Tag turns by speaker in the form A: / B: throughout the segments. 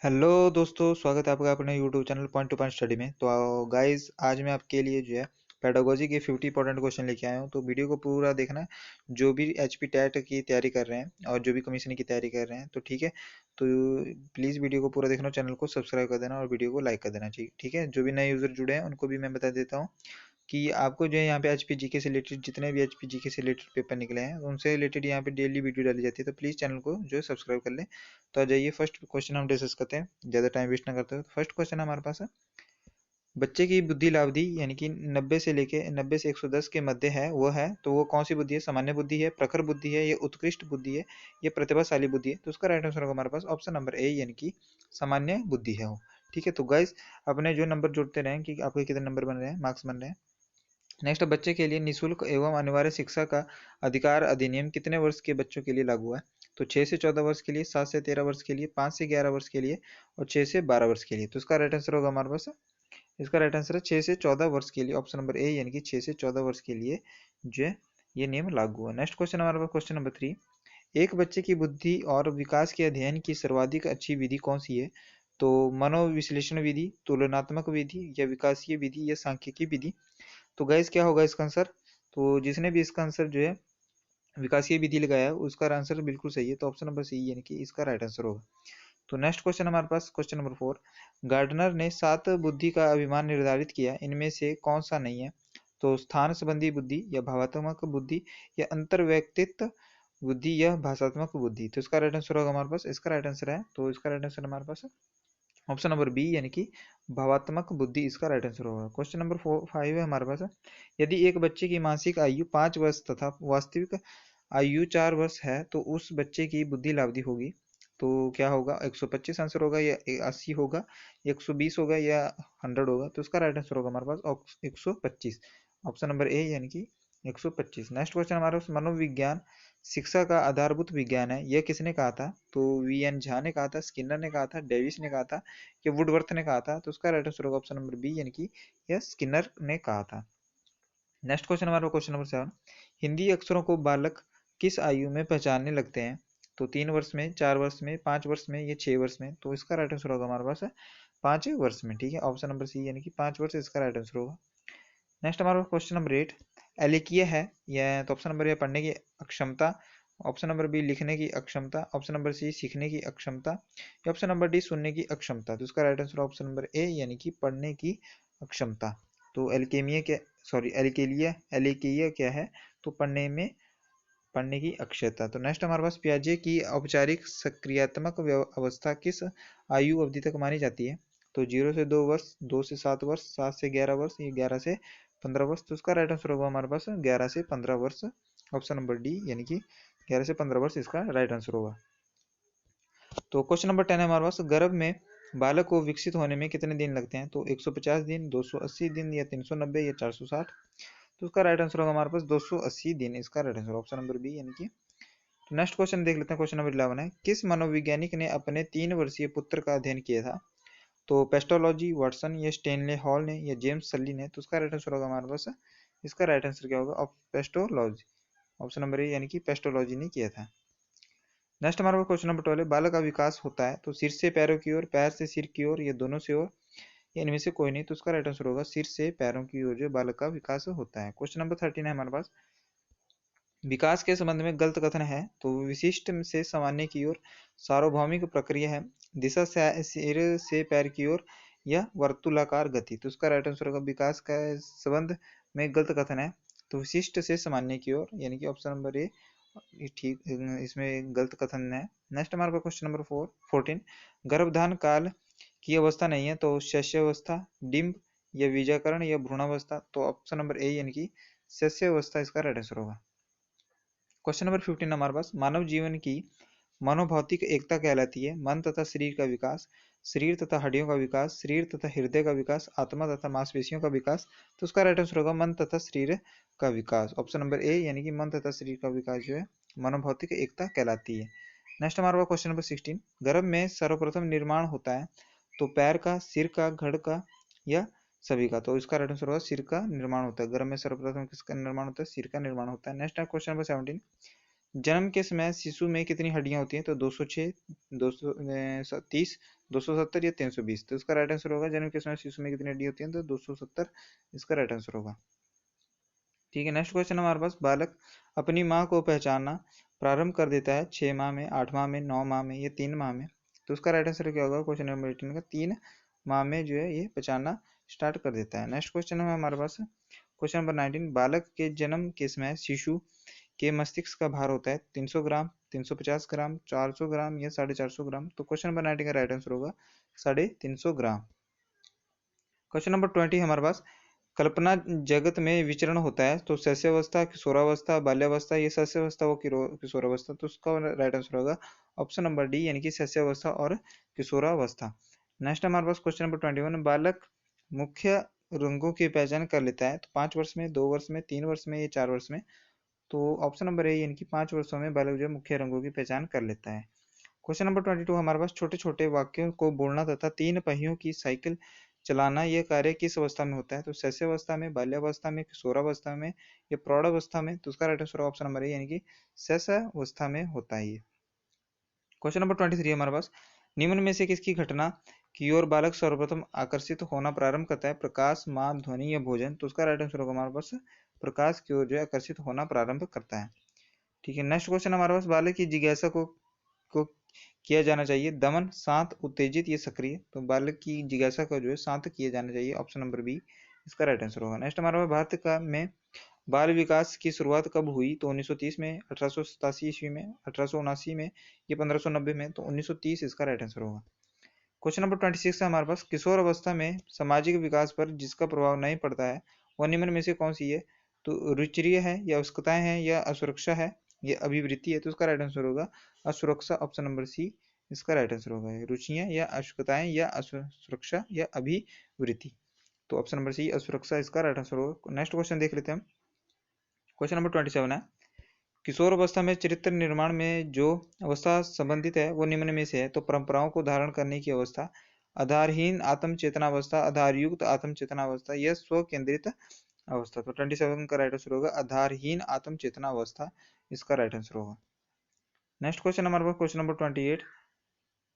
A: Hello दोस्तों, स्वागत है आपका अपने YouTube channel point two point study में। तो गाइस, आज मैं आपके लिए जो है पेडागोजी के 50 इंपॉर्टेंट क्वेश्चन लेके आया हूँ। तो वीडियो को पूरा देखना, जो भी एचपी टेट की तैयारी कर रहे हैं और जो भी कमीशन की तैयारी कर रहे हैं, तो ठीक है। तो प्लीज़ वीडियो को पूरा देखना, चैनल को सब्सक्राइब कर देना और वीडियो को लाइक कर देना चाहिए, ठीक है। जो भी नए यूज़र जुड़े हैं उनको भी मैं बता देता हूँ कि आपको जो है यहाँ पे एचपी जीके से रिलेटेड जितने भी एचपी जीके से रिलेटेड पेपर निकले हैं उनसे रिलेटेड यहाँ पे डेली वीडियो डाली जाती है। तो प्लीज़ चैनल को जो है सब्सक्राइब कर लें। तो आ जाइए, फर्स्ट क्वेश्चन हम डिस्कस करते हैं, ज़्यादा टाइम वेस्ट ना करते हुए। फर्स्ट क्वेश्चन हमारे पास है, बच्चे की बुद्धि लावधि यानी कि 90 से 110 के मध्य है, वो है तो वो कौन सी बुद्धि है? सामान्य बुद्धि है, प्रखर बुद्धि है, ये उत्कृष्ट बुद्धि है, ये प्रतिभाशाली बुद्धि है। तो उसका राइट आंसर होगा हमारे पास ऑप्शन नंबर ए, यानी कि सामान्य बुद्धि है वो। ठीक है। तो गाइस, अपने जो नंबर जोड़ते रहें कि आपके कितने नंबर बन रहे हैं, मार्क्स बन रहे हैं। नेक्स्ट, बच्चे के लिए निःशुल्क एवं अनिवार्य शिक्षा का अधिकार अधिनियम कितने वर्ष के बच्चों के लिए लागू है? तो 6 से 14 वर्ष के लिए, 7 से 13 वर्ष के लिए, 5 से 11 वर्ष के लिए और 6 से 12 वर्ष के लिए। तो इसका राइट आंसर होगा हमारे पास, इसका राइट आंसर है 6 से 14 वर्ष के लिए, ऑप्शन नंबर ए, यानी कि 6 से 14 वर्ष के लिए जो है ये नियम लागू है। नेक्स्ट क्वेश्चन हमारे पास, क्वेश्चन नंबर 3, एक बच्चे की बुद्धि और विकास के अध्ययन की सर्वाधिक अच्छी विधि कौन सी है? तो मनोविश्लेषण विधि, तुलनात्मक विधि या विकासीय विधि या सांख्यिकी विधि। तो गाइस, क्या होगा इसका आंसर? तो जिसने भी इसका आंसर जो है विकासीय विधि लगाया है उसका आंसर बिल्कुल सही है। तो ऑप्शन नंबर सी, यानी कि इसका राइट आंसर होगा। तो नेक्स्ट क्वेश्चन हमारे पास, क्वेश्चन नंबर 4, गार्डनर ने 7 बुद्धि का अभिमान निर्धारित किया, इनमें से कौन सा नहीं है? तो स्थान संबंधी बुद्धि या भावात्मक बुद्धि या अंतर्व्यक्तित्व बुद्धि या भाषात्मक बुद्धि। तो इसका राइट आंसर होगा हमारे पास, इसका राइट आंसर है, तो इसका राइट आंसर हमारे पास ऑप्शन नंबर बी, यानी कि भावात्मक बुद्धि इसका राइट आंसर होगा। क्वेश्चन नंबर 5 है हमारे पास, यदि एक बच्चे की मानसिक आयु 5 वर्ष तथा वास्तविक आयु 4 वर्ष है तो उस बच्चे की बुद्धि लावधि होगी। तो क्या होगा? 125 आंसर होगा या 80 होगा, 120 होगा या 100 होगा? तो इसका राइट आंसर होगा हमारे पास 125, ऑप्शन नंबर ए, यानी कि 125। नेक्स्ट क्वेश्चन हमारे पास, मनोविज्ञान शिक्षा का आधारभूत विज्ञान है, यह किसने कहा था? तो वी एन झा ने कहा था, स्किनर ने कहा था, डेविस ने कहा था या वुडवर्थ ने कहा था? तो उसका राइट आंसर होगा ऑप्शन नंबर बी, यानी कि यह स्किनर ने कहा था। नेक्स्ट क्वेश्चन हमारा क्वेश्चन नंबर 7, हिंदी अक्षरों को बालक किस आयु में पहचानने लगते हैं? तो 3 वर्ष में, 4 वर्ष में, 5 वर्ष में या 6 वर्ष में? तो इसका राइट आंसर होगा हमारे पास 5 वर्ष में। ठीक है, ऑप्शन नंबर सी, यानी कि 5 वर्ष इसका राइट आंसर होगा। नेक्स्ट हमारा क्वेश्चन नंबर 8, एलिकीय है यह, तो ऑप्शन नंबर ए पढ़ने की अक्षमता, ऑप्शन नंबर बी लिखने की अक्षमता, ऑप्शन नंबर सी सीखने की अक्षमता या ऑप्शन नंबर डी सुनने की अक्षमता। तो इसका right answer option number A, यानी कि पढ़ने की अक्षमता। तो एल्केमिया क्या, सॉरी एलिकेलिया, एलिकीय क्या है? तो पढ़ने की अक्षमता। तो नेक्स्ट हमारे पास, पियाजे की औपचारिक सक्रियात्मक अवस्था किस आयु अवधि तक मानी जाती है? तो 0 से 2 वर्ष, 2 से 7 वर्ष, 7 से 11 वर्ष या 11 से 15 वर्ष। तो उसका राइट आंसर होगा हमारे पास 11 से 15 वर्ष, ऑप्शन नंबर डी, यानी कि 11 से 15 वर्ष इसका राइट आंसर होगा। तो क्वेश्चन नंबर 10 है हमारे पास, गर्भ में बालक को विकसित होने में कितने दिन लगते हैं? तो 150 दिन, 280 दिन या 390 या 460? तो उसका राइट आंसर होगा हमारे पास 280 दिन, इसका right answer option number B, यानी कि। तो नेक्स्ट क्वेश्चन देख लेते हैं, क्वेश्चन नंबर 11 है, किस मनोवैज्ञानिक ने अपने 3 वर्षीय पुत्र का अध्ययन किया था? तो पेस्टोलॉजी, वाटसन या स्टेनले हॉल ने या जेम्स सली ने? तो उसका राइट आंसर होगा हमारे पास, इसका राइट आंसर क्या होगा? पेस्टोलॉजी, ऑप्शन नंबर ए, यानी कि पेस्टोलॉजी ने किया था। नेक्स्ट हमारे पास क्वेश्चन नंबर 12 है, बालक का विकास होता है तो सिर से पैरों की ओर, पैर से सिर की ओर या दोनों से ओर या इनमें से कोई नहीं? तो उसका राइट आंसर होगा सिर से पैरों की ओर जो बालक का विकास होता है। क्वेश्चन नंबर 13 है हमारे पास, विकास के संबंध में गलत कथन है तो विशिष्ट से सामान्य की ओर सार्वभौमिक प्रक्रिया है, दिशा से सिर से पैर की ओर या वर्तुलाकार गति। तो उसका राइट आंसर होगा, विकास का संबंध में गलत कथन है तो विशिष्ट से सामान्य की ओर, यानी कि ऑप्शन नंबर ए ठीक, इसमें गलत कथन है। नेक्स्ट हमारे पास क्वेश्चन नंबर 14, गर्भधान काल की अवस्था नहीं है तो शस्यावस्था, डिंब या बीजाकरण या भ्रूणावस्था? तो ऑप्शन नंबर ए, यानी कि शस्यावस्था इसका राइट आंसर होगा। क्वेश्चन नंबर 15 हमारे पास, मानव जीवन की मनोभौतिक एकता कहलाती है मन तथा शरीर का विकास, शरीर तथा हड्डियों का विकास, शरीर तथा हृदय का विकास, आत्मा तथा मांसपेशियों का विकास? तो उसका राइट आंसर होगा मन तथा शरीर का विकास, ऑप्शन नंबर ए, यानी कि मन तथा शरीर का विकास जो है मनोभौतिक एकता कहलाती है। नेक्स्ट हमारे पास क्वेश्चन नंबर 16, गर्भ में सर्वप्रथम निर्माण होता है तो पैर का, सिर का, घड़ का या सभी का? तो इसका राइट आंसर होगा सिर का निर्माण होता है। गर्भ में सर्वप्रथम किसका निर्माण होता है? सिर का निर्माण होता है। नेक्स्ट क्वेश्चन नंबर 17, जन्म के समय शिशु में कितनी हड्डियां होती हैं? तो 206, 230, 270 या 320। तो इसका राइट आंसर होगा जन्म के समय शिशु में कितनी हड्डियां होती हैं? तो 270 इसका राइट आंसर होगा। ठीक है, नेक्स्ट क्वेश्चन हमारे पास, बालक अपनी माँ को पहचानना प्रारंभ कर देता है 6 माह में, 8 माह में, 9 माह में या 3 माह में। तो उसका राइट आंसर क्या होगा क्वेश्चन नंबर 18 का? 3 माह में जो है ये पहचानना स्टार्ट कर देता है। नेक्स्ट क्वेश्चन है हमारे पास क्वेश्चन नंबर 19, बालक के जन्म के समय शिशु के मस्तिष्क का भार होता है 300 ग्राम, 350 ग्राम, 400 ग्राम या 450 ग्राम। तो क्वेश्चन नंबर 19 का राइट आंसर होगा 350 ग्राम। क्वेश्चन नंबर 20 हमारे पास, कल्पना जगत में विचरण होता है तो शैशवावस्था, किशोरावस्था, बाल्यावस्था, ये शैशवावस्था व किशोरावस्था। तो उसका राइट आंसर होगा ऑप्शन नंबर डी, यानी कि शैशवावस्था और किशोरावस्था। नेक्स्ट हमारे पास क्वेश्चन नंबर 21, बालक मुख्य रंगों की पहचान कर लेता है तो 5 वर्ष में, 2 वर्ष में, 3 वर्ष में या 4 वर्ष में। तो ऑप्शन नंबर ए, यानी कि 5 वर्षों में बालक जो मुख्य रंगों की पहचान कर लेता है। क्वेश्चन नंबर 22 हमारे पास, छोटे छोटे वाक्यों को बोलना तथा 3 पहियों की साइकिल चलाना यह कार्य किस अवस्था में होता है? तो शैशवावस्था में, बाल्यावस्था में, किशोरावस्था में या प्रौढ़ावस्था में। तो उसका right answer option number A, यानी कि शैशवावस्था में होता है ये। क्वेश्चन नंबर 23 हमारे पास, निम्न में से किसकी घटना की ओर बालक सर्वप्रथम आकर्षित होना प्रारंभ करता है? प्रकाश, मां, ध्वनि या भोजन। तो उसका राइट आंसर होगा हमारे पास प्रकाश की ओर जो है आकर्षित होना प्रारंभ करता है। ठीक है, नेक्स्ट क्वेश्चन हमारे पास, बालक की जिज्ञासा को किया जाना चाहिए दमन, शांत, उत्तेजित या सक्रिय। तो बालक की जिज्ञासा को जो है शांत किया जाना चाहिए, ऑप्शन नंबर बी इसका राइट आंसर होगा। नेक्स्ट हमारे पास, भारत का में बाल विकास की शुरुआत कब हुई? तो 1930 में, 1887 ईस्वी में, 1879 में या 1590 में। तो 1930 इसका राइट आंसर होगा। क्वेश्चन नंबर 26 है हमारे पास, किशोर अवस्था में सामाजिक विकास पर जिसका प्रभाव नहीं पड़ता है वह निम्न में से कौन सी है? तो रुचिर्य है या आवश्यकताएं हैं या असुरक्षा है या अभिवृत्ति है। तो उसका राइट आंसर होगा असुरक्षा, ऑप्शन नंबर सी इसका राइट आंसर होगा। रुचियां या आवश्यकताएं या असुरक्षा या अभिवृत्ति। तो ऑप्शन नंबर सी असुरक्षा इसका राइट आंसर होगा। नेक्स्ट क्वेश्चन देख लेते हैं हम। क्वेश्चन नंबर 27 है, किशोर अवस्था में चरित्र निर्माण में जो अवस्था संबंधित है वो निम्न में से है? तो परंपराओं को धारण करने की अवस्था, आधारहीन आत्म चेतनावस्था, आधारयुक्त आत्म चेतनावस्था या स्व केंद्रित अवस्था। तो 27 का राइट आंसर होगा आधारहीन आत्म चेतनावस्था इसका राइट आंसर होगा। नेक्स्ट क्वेश्चन हमारे पास क्वेश्चन नंबर 28,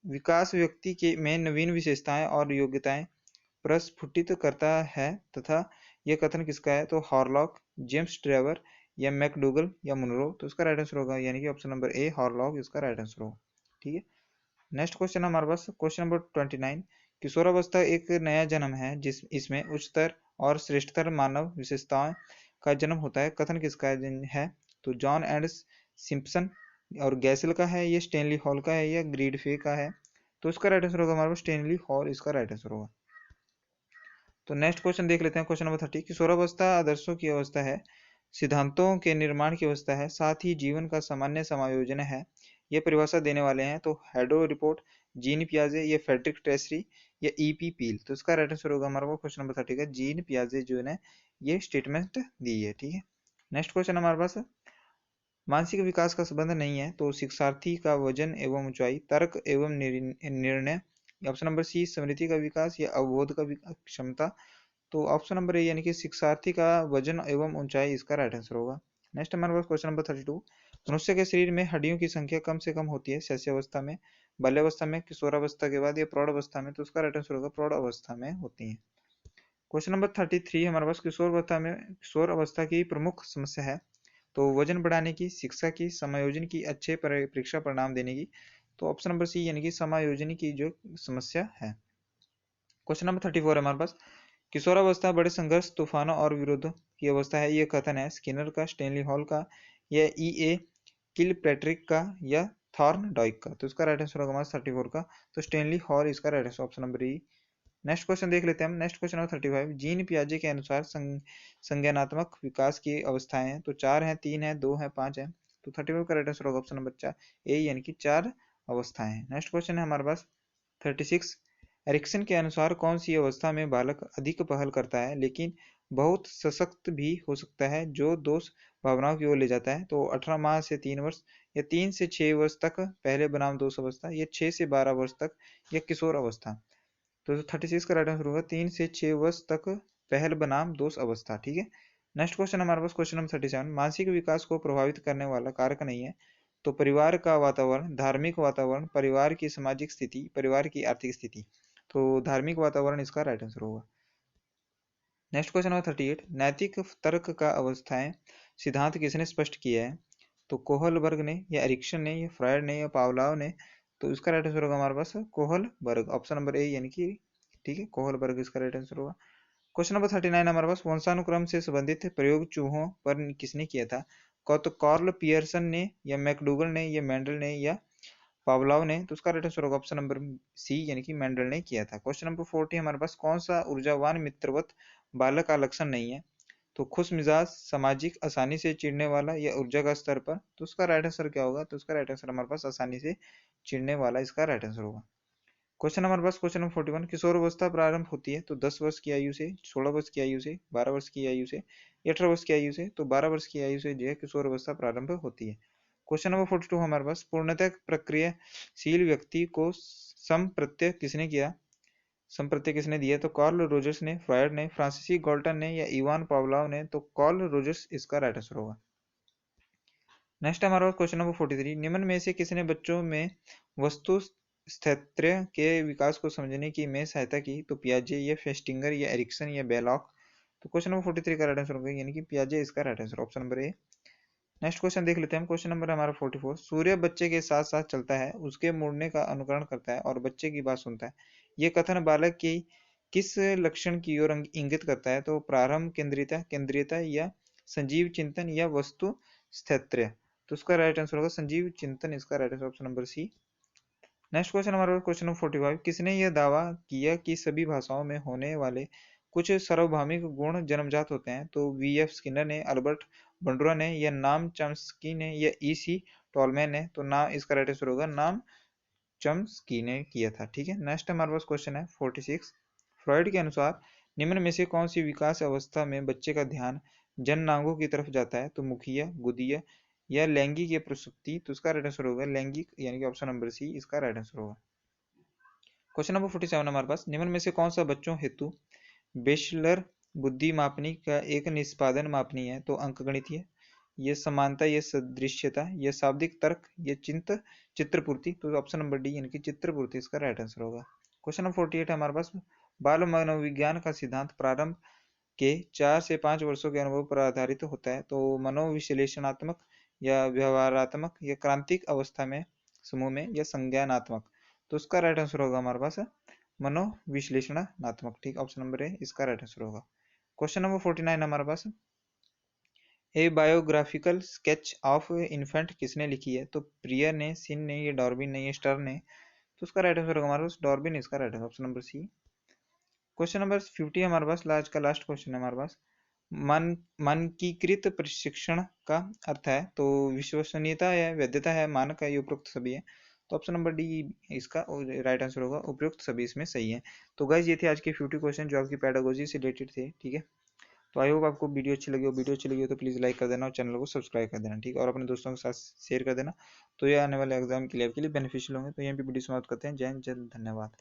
A: विकास व्यक्ति के में नवीन विशेषताएं और योग्यताएं प्रस्फुटित करता है तथा यह कथन किसका है? तो हॉरलॉक, जेम्स ट्रेवर या मैकडूगल या मुनरो। तो इसका राइट आंसर होगा यानी कि ऑप्शन नंबर ए हॉरलॉक इसका राइट आंसर होगा। ठीक है, नेक्स्ट क्वेश्चन हमारे पास क्वेश्चन नंबर 29, किशोरावस्था एक नया जन्म है जिस इसमें उच्चतर और श्रेष्ठतर मानव विशेषताओं का जन्म होता है, कथन किसका है? तो जॉन एंड सिम्पसन और गैसल का है, ये स्टेनली हॉल का है या ग्रीडफे का है। तो इसका राइट आंसर होगा हमारे पास स्टेनली हॉल इसका राइट आंसर होगा। तो नेक्स्ट क्वेश्चन देख लेते हैं क्वेश्चन नंबर 30, किशोरावस्था आदर्शों की अवस्था है, सिद्धांतों के निर्माण की अवस्था है, साथ ही जीवन का सामान्य समायोजन है। ये परिभाषा देने वाले हैं तो हेडो रिपोर्ट, जीन पियाजे या फेडरिक टेसरी या ईपी पील। तो इसका राइट आंसर होगा हमारे पास क्वेश्चन नंबर 30 का जीन पियाजे जो है ये स्टेटमेंट दी है। ठीक है, नेक्स्ट क्वेश्चन हमारे पास मानसिक विकास का संबंध नहीं है तो शिक्षार्थी का वजन एवं ऊंचाई, तर्क एवं निर्णय, ऑप्शन नंबर सी स्मृति का विकास या अवबोध का क्षमता। तो ऑप्शन नंबर ए यानी कि शिक्षार्थी का वजन एवं ऊंचाई इसका राइट आंसर होगा। नेक्स्ट हमारे पास क्वेश्चन नंबर 32, मनुष्य के शरीर में हड्डियों की संख्या कम से कम होती है शैशवावस्था में, बाल्यावस्था में, किशोरावस्था के बाद या प्रौढ़ अवस्था में। तो उसका राइट आंसर होगा प्रौढ़ अवस्था में होती है। क्वेश्चन नंबर 33 हमारे पास, किशोर अवस्था की प्रमुख समस्या है तो वजन बढ़ाने की, शिक्षा की, समायोजन की, अच्छे परीक्षा परिणाम देने की। तो ऑप्शन नंबर सी यानी कि समायोजन की जो समस्या है। क्वेश्चन नंबर 34 है हमारे पास, किशोरावस्था बड़े संघर्ष, तूफानों और विरोध की अवस्था है, ये कथन है स्किनर का, स्टेनली हॉल का या ई ए किलपैट्रिक का या थॉर्न डॉइक का। तो इसका राइट आंसर होगा हमारा 34 का, तो स्टेनली हॉल इसका राइट आंसर ऑप्शन नंबर ई। नेक्स्ट क्वेश्चन देख लेते हैं हम। नेक्स्ट क्वेश्चन नंबर 35, जीन पियाजे के अनुसार संज्ञानात्मक विकास की अवस्थाएं हैं तो 4 हैं, 3 हैं, 2 हैं, 5 हैं। तो 35 का राइट आंसर होगा ऑप्शन नंबर 4 ए, यानी कि 4 अवस्थाएं हैं। नेक्स्ट क्वेश्चन है हमारे पास 36, एरिक्सन के अनुसार कौन सी अवस्था में बालक अधिक पहल करता है लेकिन बहुत सशक्त भी हो सकता है जो दोष भावनाओं की ओर ले जाता है? तो 18 माह से 3 वर्ष या 3 से 6 वर्ष तक पहले बनाम दोष अवस्था या 6 से 12 वर्ष तक या किशोर अवस्था। तो 36 का राइट आंसर होगा 3 से 6 वर्ष तक पहल बनाम दोष अवस्था। ठीक है, नेक्स्ट क्वेश्चन हमारे पास क्वेश्चन नंबर 37, मानसिक विकास को प्रभावित करने वाला कारक नहीं है तो परिवार का वातावरण, धार्मिक वातावरण, परिवार की सामाजिक स्थिति, परिवार की आर्थिक स्थिति। तो धार्मिक वातावरण इसका राइट आंसर होगा। नेक्स्ट क्वेश्चन नंबर 38, नैतिक तर्क का अवस्थाएं सिद्धांत किसने स्पष्ट किया है? तो कोहलबर्ग ने या एरिक्सन ने या फ्रायड ने या पावलाव ने। तो इसका राइट आंसर होगा हमारे पास कोहलबर्ग, ऑप्शन नंबर ए यानी कि ठीक है, कोहलबर्ग इसका राइट आंसर होगा। क्वेश्चन नंबर 39 हमारे पास, वंशानुक्रम से संबंधित प्रयोग चूहों पर किसने किया था? तो कार्ल पियर्सन ने या मैकडूगल ने या मेंडल ने या पावलाव ने। तो उसका राइट आंसर होगा ऑप्शन नंबर सी यानी कि मेंडल ने किया था। क्वेश्चन नंबर 40 हमारे पास, कौन सा ऊर्जावान मित्रवत बालक का लक्षण नहीं है? तो खुश मिजाज, सामाजिक, आसानी से चिढ़ने वाला या ऊर्जा का स्तर पर। तो उसका राइट आंसर क्या होगा? तो उसका राइट आंसर हमारे पास आसानी से चिढ़ने वाला इसका राइट आंसर होगा। क्वेश्चन हमारे पास क्वेश्चन नंबर 41, किशोर अवस्था प्रारंभ होती है तो 10 वर्ष की आयु से, 16 वर्ष की आयु से, 12 वर्ष की आयु से या 18 वर्ष की आयु से। तो 12 वर्ष की आयु से जो है किशोर अवस्था प्रारंभ होती है। क्वेश्चन नंबर 42 हमारे पास, पूर्णतः प्रक्रियाशील व्यक्ति को संप्रत्यय किसने किया? संप्रत्यय किसने दिया? तो कार्ल रोजर्स ने, फ्रायड ने, फ्रांसीसी गॉल्टन ने या इवान पावलाव ने। तो कार्ल रोजर्स इसका राइट आंसर होगा। नेक्स्ट हमारा क्वेश्चन नंबर 43, निम्न में से किसने बच्चों में वस्तु स्थैर्य के विकास को समझने की में सहायता की? तो पियाजे या फेस्टिंगर या एरिक्सन या बेलॉक। तो क्वेश्चन नंबर 43 का राइट आंसर होगा यानी कि पियाजे इसका right answer, option number A. Next question देख लेते हैं हम। क्वेश्चन नंबर हमारा 44, सूर्य बच्चे के साथ साथ चलता है, उसके मुड़ने का अनुकरण करता है और बच्चे की बात सुनता है। यह कथन बालक की किस लक्षण की ओर इंगित करता है? तो प्रारंभ केंद्रियता, केंद्रीयता या संजीव चिंतन या वस्तु स्थैर्य। तो उसका राइट आंसर होगा संजीव चिंतन, इसका right answer option number C. Next question हमारा क्वेश्चन नंबर 45, किसने यह दावा किया कि सभी भाषाओं में होने वाले कुछ सार्वभौमिक गुण जन्मजात होते हैं? तो वी.एफ. स्किनर ने, अल्बर्ट बंडुरा ने या नाम चॉम्स्की ने या ई.सी. टॉलमैन ने। तो नाम इसका राइट आंसर होगा नाम चॉम्स्की ने किया था। ठीक है, नेक्स्ट हमारे पास क्वेश्चन है 46, फ्रॉइड के अनुसार निम्न में से कौन सी विकास अवस्था में बच्चे का ध्यान जननांगों की तरफ जाता है? तो मुखिया, गुदिया या लैंगिक या प्रसुप्ति। तो इसका राइट आंसर होगा लैंगिक यानी कि ऑप्शन नंबर सी इसका राइट आंसर होगा। क्वेश्चन नंबर 47 हमारे पास, निम्न में से कौन सा बच्चों हेतु बेशलर बुद्धि मापनी का एक निष्पादन मापनी है? तो अंकगणितीय, ये समानता, ये सदृश्यता, ये शाब्दिक तर्क, ये चित्रपूर्ति। तो ऑप्शन नंबर डी यानी कि चित्रपूर्ति इसका राइट आंसर होगा। क्वेश्चन नंबर 48 हमारे पास, बाल मनोविज्ञान का सिद्धांत प्रारंभ के 4 से 5 वर्षों के अनुभव पर आधारित होता है। तो मनोविश्लेषणात्मक या व्यवहारात्मक या क्रांतिक अवस्था में समूह में या संज्ञानात्मक। तो उसका राइट आंसर होगा हमारे पास मनोविश्लेषणात्मक। ठीक, ऑप्शन नंबर ए इसका राइट आंसर होगा। क्वेश्चन नंबर 49 हमारे पास, ए बायोग्राफिकल स्केच ऑफ इन्फेंट किसने लिखी है? तो प्रियर ने, सिन ने, ये डॉर्बिन ने, ये स्टर ने। तो उसका राइट आंसर होगा हमारे पास डॉर्बिन इसका right answer, option number C. Question number 50 हमारे पास आज का लास्ट क्वेश्चन है हमारे पास, मानकीकृत प्रशिक्षण का अर्थ है? तो विश्वसनीयता है, वैधता है, मानक है, ये उपरोक्त सभी है। तो ऑप्शन नंबर डी इसका राइट आंसर होगा, उपयुक्त सभी इसमें सही है। तो गाइज ये थे आज के 50 क्वेश्चन जो आपकी पेडागोजी से रिलेटेड थे। ठीक है, तो आई होप आपको वीडियो अच्छी लगी हो। वीडियो अच्छी लगी हो तो प्लीज़ लाइक कर देना और चैनल को सब्सक्राइब कर देना। ठीक है, और अपने दोस्तों के साथ शेयर कर देना। तो ये आने वाले एग्जाम के लिए आपके लिए बेनिफिशियल होंगे। तो यहीं पे वीडियो समाप्त करते हैं। जय हिंद, जय हिंद, धन्यवाद।